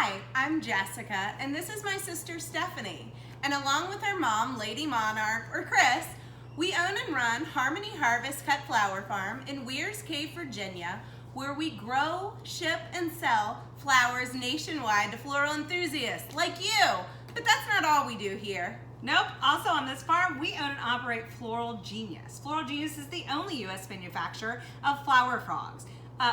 Hi, I'm Jessica, and this is my sister Stephanie. And along with our mom, Lady Monarch, or Chris, we own and run Harmony Harvest Cut Flower Farm in Weir's Cave, Virginia, where we grow, ship, and sell flowers nationwide to floral enthusiasts like you. But that's not all we do here. Nope. Also on this farm, we own and operate Floral Genius. Floral Genius is the only U.S. manufacturer of flower frogs.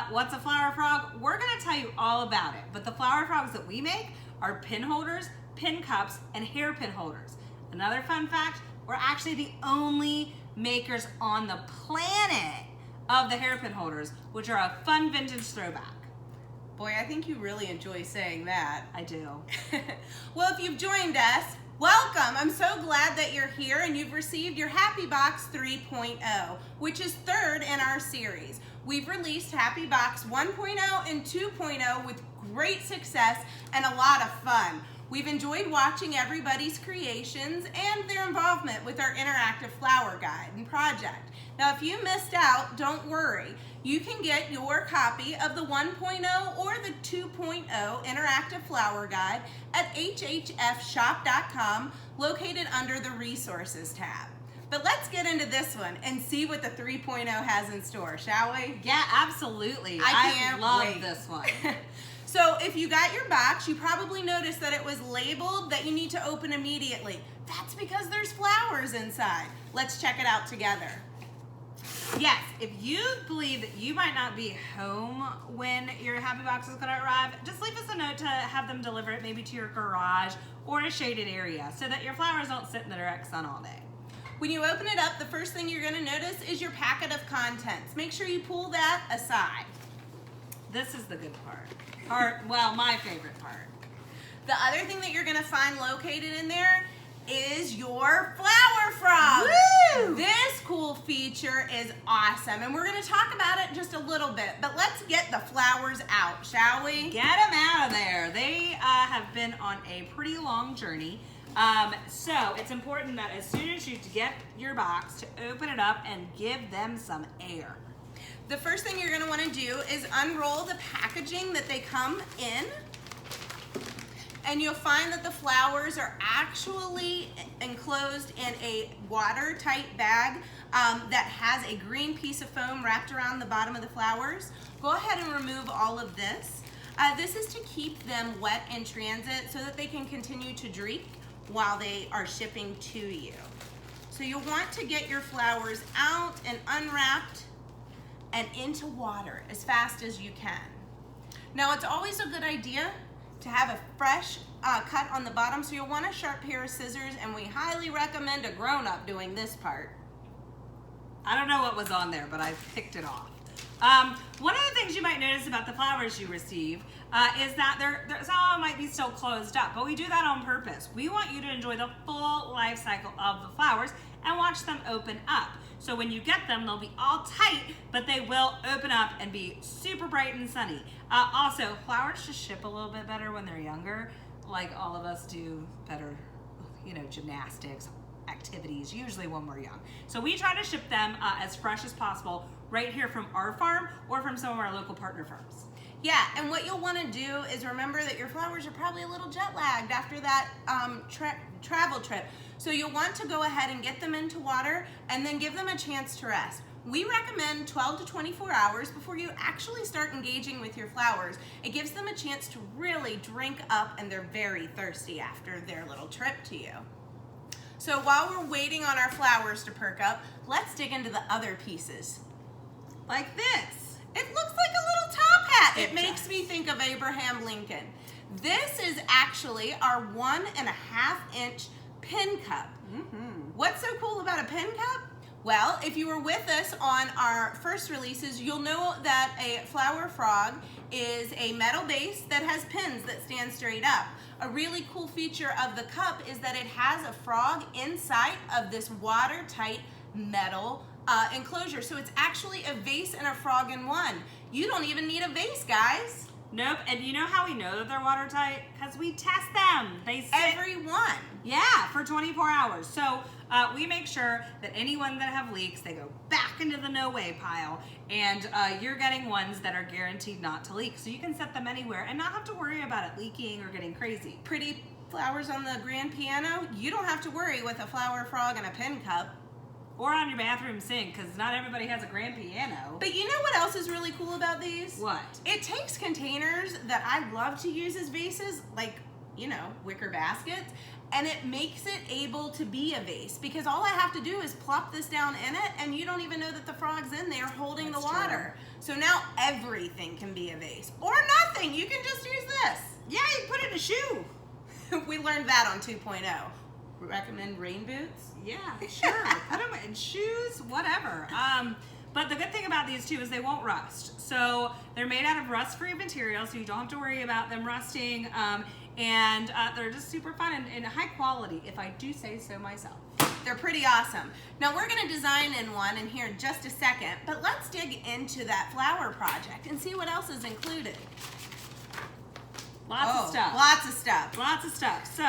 What's a flower frog? We're going to tell you all about it. But the flower frogs that we make are pin holders, pin cups, and hairpin holders. Another fun fact, we're actually the only makers on the planet of the hairpin holders, which are a fun vintage throwback. Boy, I think you really enjoy saying that. I do. Well, if you've joined us, welcome. I'm so glad that you're here and you've received your Happy Box 3.0, which is third in our series. We've released Happy Box 1.0 and 2.0 with great success and a lot of fun. We've enjoyed watching everybody's creations and their involvement with our interactive flower guide and project. Now, if you missed out, don't worry. You can get your copy of the 1.0 or the 2.0 interactive flower guide at hhfshop.com, located under the Resources tab. But let's get into this one and see what the 3.0 has in store, shall we? Yeah, absolutely. I love wait. this one. So if you got your box, you probably noticed that it was labeled that you need to open immediately. That's because there's flowers inside. Let's check it out together. Yes, if you believe that you might not be home when your Happy Box is going to arrive, just leave us a note to have them deliver it maybe to your garage or a shaded area so that your flowers don't sit in the direct sun all day. When you open it up, the first thing you're going to notice is your packet of contents. Make sure you pull that aside. This is the good part. Well, my favorite part. The other thing that you're going to find located in there is your flower frog. Woo! This cool feature is awesome, and we're going to talk about it in just a little bit, but let's get the flowers out, shall we? Get them out of there. They have been on a pretty long journey. So it's important that as soon as you get your box to open it up and give them some air. The first thing you're going to want to do is unroll the packaging that they come in, and you'll find that the flowers are actually enclosed in a watertight bag that has a green piece of foam wrapped around the bottom of the flowers. Go ahead and remove all of this. This is to keep them wet in transit so that they can continue to drink while they are shipping to you. So you'll want to get your flowers out and unwrapped and into water as fast as you can. Now, it's always a good idea to have a fresh cut on the bottom, so you'll want a sharp pair of scissors, and we highly recommend a grown-up doing this part. I don't know what was on there, but I picked it off. One of the things you might notice about the flowers you receive is that some might be still closed up, but we do that on purpose. We want you to enjoy the full life cycle of the flowers and watch them open up. So when you get them, they'll be all tight, but they will open up and be super bright and sunny. Also, flowers just ship a little bit better when they're younger, like all of us do better, gymnastics, activities, usually when we're young. So we try to ship them as fresh as possible right here from our farm or from some of our local partner farms. Yeah, and what you'll want to do is remember that your flowers are probably a little jet lagged after that travel trip. So you'll want to go ahead and get them into water and then give them a chance to rest. We recommend 12 to 24 hours before you actually start engaging with your flowers. It gives them a chance to really drink up, and they're very thirsty after their little trip to you. So while we're waiting on our flowers to perk up, let's dig into the other pieces. Like this. It looks like a little top hat. It makes does. me think of Abraham Lincoln. This is actually our 1.5-inch pin cup. What's so cool about a pin cup? Well, if you were with us on our first releases, you'll know that a flower frog is a metal base that has pins that stand straight up. A really cool feature of the cup is that it has a frog inside of this watertight metal enclosure. So it's actually a vase and a frog in one. You don't even need a vase, guys. Nope. And you know how we know that they're watertight? Because we test them. They sit, Every one. yeah, for 24 hours. So we make sure that anyone that have leaks, they go back into the no way pile, and you're getting ones that are guaranteed not to leak. So you can set them anywhere and not have to worry about it leaking or getting crazy. Pretty flowers on the grand piano, you don't have to worry with a flower frog and a pin cup. Or on your bathroom sink, because not everybody has a grand piano. But you know what else is really cool about these? What? It takes containers that I love to use as vases, like, you know, wicker baskets, and it makes it able to be a vase, because all I have to do is plop this down in it, and you don't even know that the frog's in there holding That's the water. So now everything can be a vase. Or nothing, you can just use this. Yeah, you can put it in a shoe. We learned that on 2.0. Recommend rain boots? Yeah, sure. Put them in shoes, whatever. But the good thing about these too is they won't rust. So they're made out of rust-free material, so you don't have to worry about them rusting. And they're just super fun and high quality, if I do say so myself. They're pretty awesome. Now we're gonna design in one in here in just a second, but let's dig into that flower project and see what else is included. Lots of stuff. Lots of stuff. Lots of stuff. So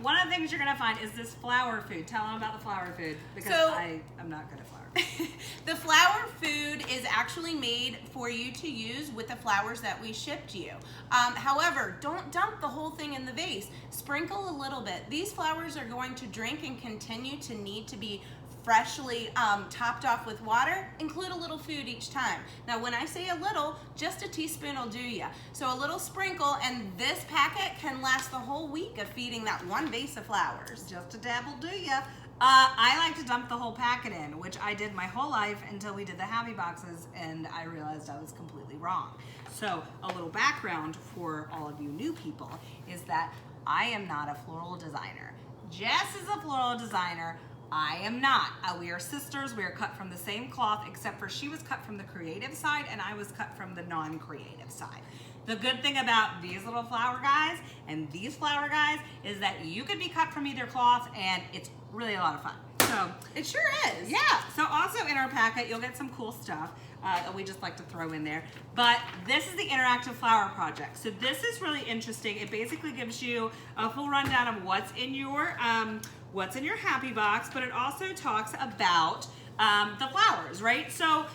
one of the things you're gonna find is this flower food. Tell them about the flower food, because So- I am not good at flower food. The flower food is actually made for you to use with the flowers that we shipped you. However, don't dump the whole thing in the vase. Sprinkle a little bit. These flowers are going to drink and continue to need to be freshly topped off with water. Include a little food each time. Now when I say a little, just a teaspoon will do ya. So a little sprinkle, and this packet can last the whole week of feeding that one vase of flowers. Just a dab will do ya. I like to dump the whole packet in, which I did my whole life until we did the happy boxes, and I realized I was completely wrong. So a little background for all of you new people is that I am not a floral designer. Jess is a floral designer. I am not. We are sisters. We are cut from the same cloth, except for she was cut from the creative side and I was cut from the non-creative side. The good thing about these little flower guys and these flower guys is that you could be cut from either cloth, and it's really a lot of fun. So It sure is. yeah, so also in our packet, you'll get some cool stuff that we just like to throw in there. But this is the interactive flower project. So this is really interesting. It basically gives you a full rundown of what's in your happy box, but it also talks about the flowers, right? So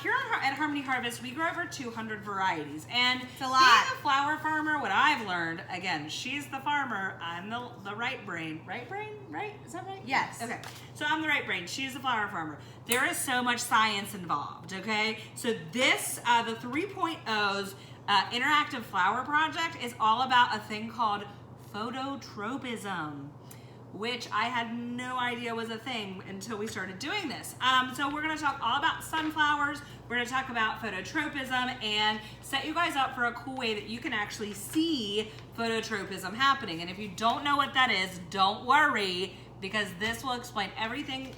here at Harmony Harvest, we grow over 200 varieties. And It's a lot. being a flower farmer, what I've learned, again, she's the farmer, I'm the right brain. Right brain? Right? Is that right? Yes. Okay. So I'm the right brain. She's the flower farmer. There is so much science involved, okay? So this, the 3.0's interactive flower project is all about a thing called phototropism, which I had no idea was a thing until we started doing this. So we're gonna talk all about sunflowers, we're gonna talk about phototropism, and set you guys up for a cool way that you can actually see phototropism happening. And if you don't know what that is, don't worry, because this will explain everything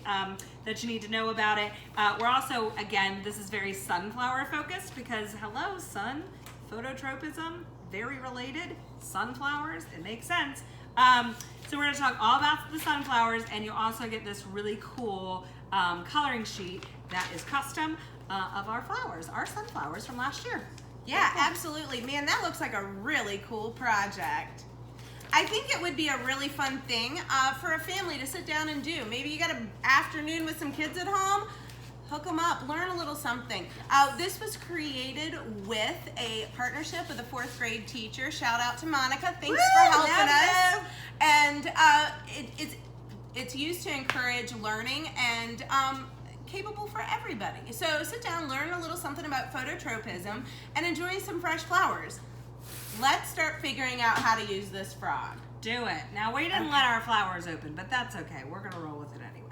that you need to know about it. We're also, again, this is very sunflower focused, because hello, sun, phototropism, very related, sunflowers, it makes sense. So we're gonna talk all about the sunflowers, and you'll also get this really cool coloring sheet that is custom of our flowers, our sunflowers from last year. Yeah, absolutely. Man, that looks like a really cool project. I think it would be a really fun thing for a family to sit down and do. Maybe you got an afternoon with some kids at home, hook them up, learn a little something. This was created with a partnership with a 4th grade teacher. Shout out to Monica. Thanks for helping us. And it's used to encourage learning and capable for everybody. So sit down, learn a little something about phototropism, and enjoy some fresh flowers. Let's start figuring out how to use this frog. Do it. Now we didn't let our flowers open, but that's okay. We're gonna roll with it anyway.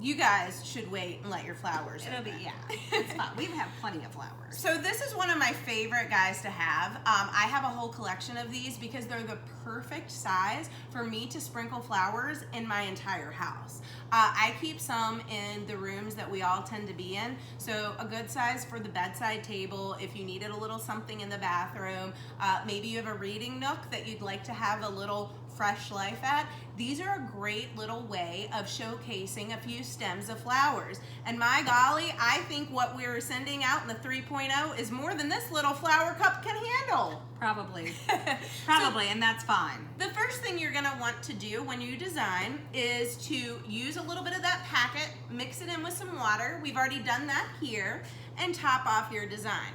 You guys should wait and let your flowers It'll open. be, yeah, it's fine. We have plenty of flowers. So this is one of my favorite guys to have. I have a whole collection of these because they're the perfect size for me to sprinkle flowers in my entire house. I keep some in the rooms that we all tend to be in. So a good size for the bedside table. If you needed a little something in the bathroom, maybe you have a reading nook that you'd like to have a little fresh life at, these are a great little way of showcasing a few stems of flowers. And my golly, I think what we're sending out in the 3.0 is more than this little flower cup can handle. Probably. Probably, and that's fine. The first thing you're gonna want to do when you design is to use a little bit of that packet, mix it in with some water. We've already done that here, and top off your design.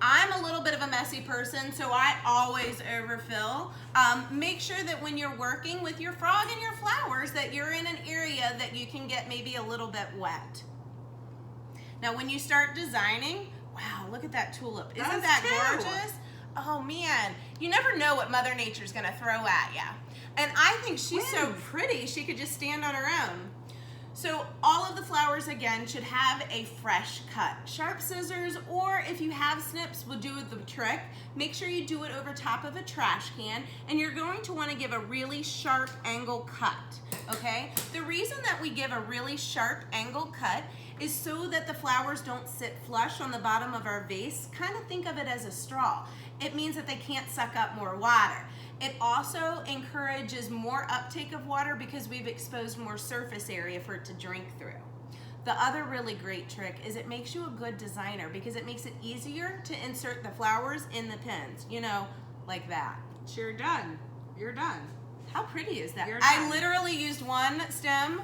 I'm a little bit of a messy person, so I always overfill. Make sure that when you're working with your frog and your flowers that you're in an area that you can get maybe a little bit wet. Now when you start designing, wow, look at that tulip. Isn't that gorgeous? Oh man, you never know what Mother Nature's gonna throw at you. And I think she's so pretty, she could just stand on her own. So all of the flowers, again, should have a fresh cut. Sharp scissors, or if you have snips, will do the trick. Make sure you do it over top of a trash can, and you're going to want to give a really sharp angle cut, okay? The reason that we give a really sharp angle cut is so that the flowers don't sit flush on the bottom of our vase. Kind of think of it as a straw. It means that they can't suck up more water. It also encourages more uptake of water because we've exposed more surface area for it to drink through. The other really great trick is it makes you a good designer because it makes it easier to insert the flowers in the pins, you know, like that. You're done. You're done. How pretty is that? You're I done. literally used one stem.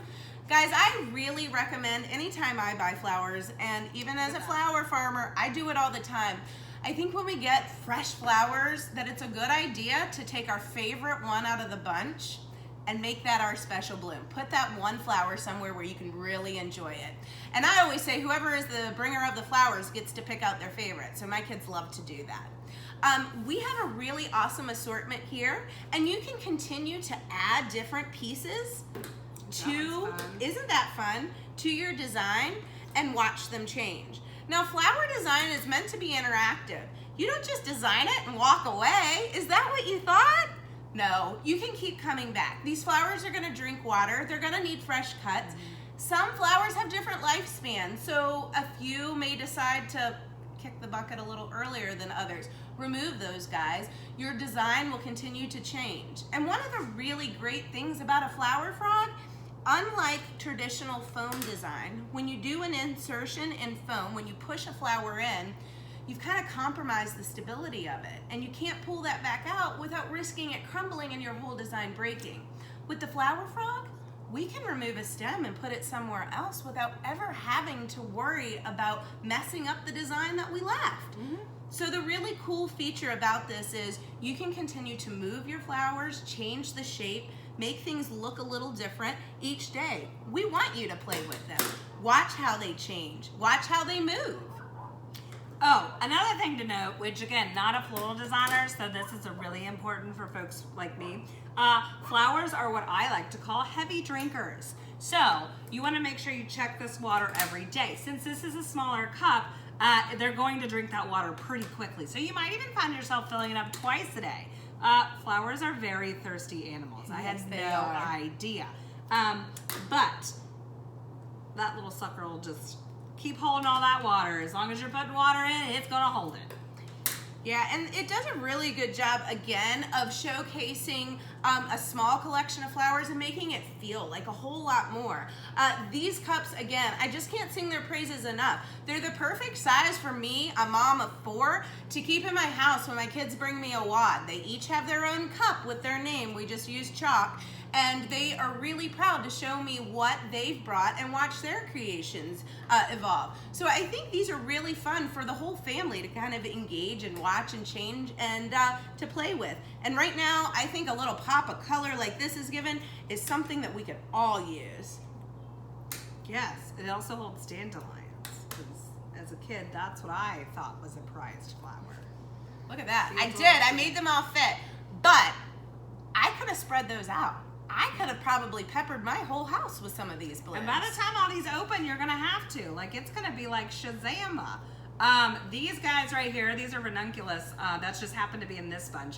Guys, I really recommend anytime I buy flowers, and even as a flower farmer, I do it all the time. I think when we get fresh flowers that it's a good idea to take our favorite one out of the bunch and make that our special bloom. Put that one flower somewhere where you can really enjoy it. And I always say whoever is the bringer of the flowers gets to pick out their favorite. So my kids love to do that. We have a really awesome assortment here, and you can continue to add different pieces to, isn't that fun, to your design and watch them change. Now, flower design is meant to be interactive. You don't just design it and walk away. Is that what you thought? No, you can keep coming back. These flowers are gonna drink water. They're gonna need fresh cuts. Some flowers have different lifespans, so a few may decide to kick the bucket a little earlier than others. Remove those guys. Your design will continue to change. And one of the really great things about a flower frog, unlike traditional foam design, when you do an insertion in foam, when you push a flower in, you've kind of compromised the stability of it, and you can't pull that back out without risking it crumbling and your whole design breaking. With the flower frog, we can remove a stem and put it somewhere else without ever having to worry about messing up the design that we left. So the really cool feature about this is you can continue to move your flowers, change the shape, make things look a little different each day. We want you to play with them. Watch how they change. Watch how they move. Oh, another thing to note, which again, not a floral designer, so this is a really important for folks like me. Flowers are what I like to call heavy drinkers. So you want to make sure you check this water every day. Since this is a smaller cup, they're going to drink that water pretty quickly. So you might even find yourself filling it up twice a day. Flowers are very thirsty animals. I had no idea. But that little sucker will just keep holding all that water. As long as you're putting water in, it's gonna hold it. Yeah, and it does a really good job, again, of showcasing a small collection of flowers and making it feel like a whole lot more. These cups, again, I just can't sing their praises enough. They're the perfect size for me, a mom of 4, to keep in my house when my kids bring me a wad. They each have their own cup with their name. We just use chalk. And they are really proud to show me what they've brought and watch their creations evolve. So I think these are really fun for the whole family to kind of engage and watch and change and to play with. And right now, I think a little pop of color like this is given is something that we could all use. Yes, it also holds dandelions. 'Cause as a kid, that's what I thought was a prized flower. Look at that. I did. I made them all fit. But I could have spread those out. I could have probably peppered my whole house with some of these blooms. And by the time all these open, you're gonna have to. Like, it's gonna be like Shazam. These guys right here, these are ranunculus. That's just happened to be in this bunch.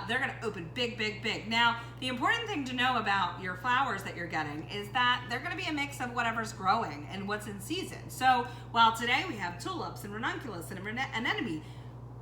They're gonna open big, big, big. Now, the important thing to know about your flowers that you're getting is that they're gonna be a mix of whatever's growing and what's in season. So, while today we have tulips and ranunculus and anemone,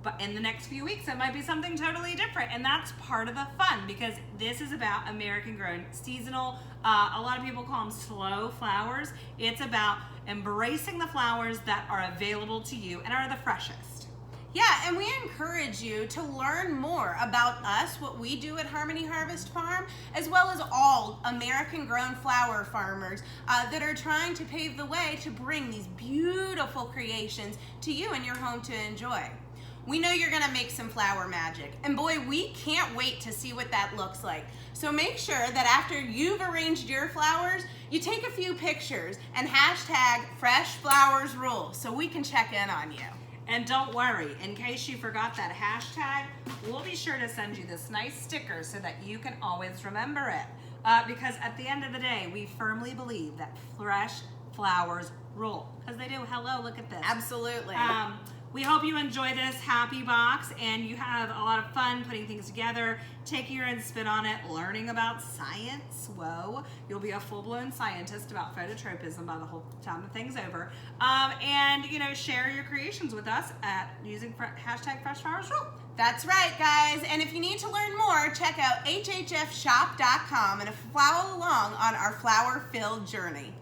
But in the next few weeks, it might be something totally different. And that's part of the fun, because this is about American grown, seasonal. A lot of people call them slow flowers. It's about embracing the flowers that are available to you and are the freshest. Yeah, and we encourage you to learn more about us, what we do at Harmony Harvest Farm, as well as all American grown flower farmers that are trying to pave the way to bring these beautiful creations to you in your home to enjoy. We know you're gonna make some flower magic, and boy, we can't wait to see what that looks like. So make sure that after you've arranged your flowers, you take a few pictures and hashtag Fresh Flowers Rule so we can check in on you. And don't worry, in case you forgot that hashtag, we'll be sure to send you this nice sticker so that you can always remember it. Because at the end of the day, we firmly believe that fresh flowers rule. Because they do. Hello, look at this. Absolutely. We hope you enjoy this happy box and you have a lot of fun putting things together, taking your own spin on it, learning about science. Whoa, you'll be a full-blown scientist about phototropism by the whole time the thing's over. And share your creations with us at using hashtag Fresh Flowers Rule. That's right, guys. And if you need to learn more, check out hhfshop.com and follow along on our flower-filled journey.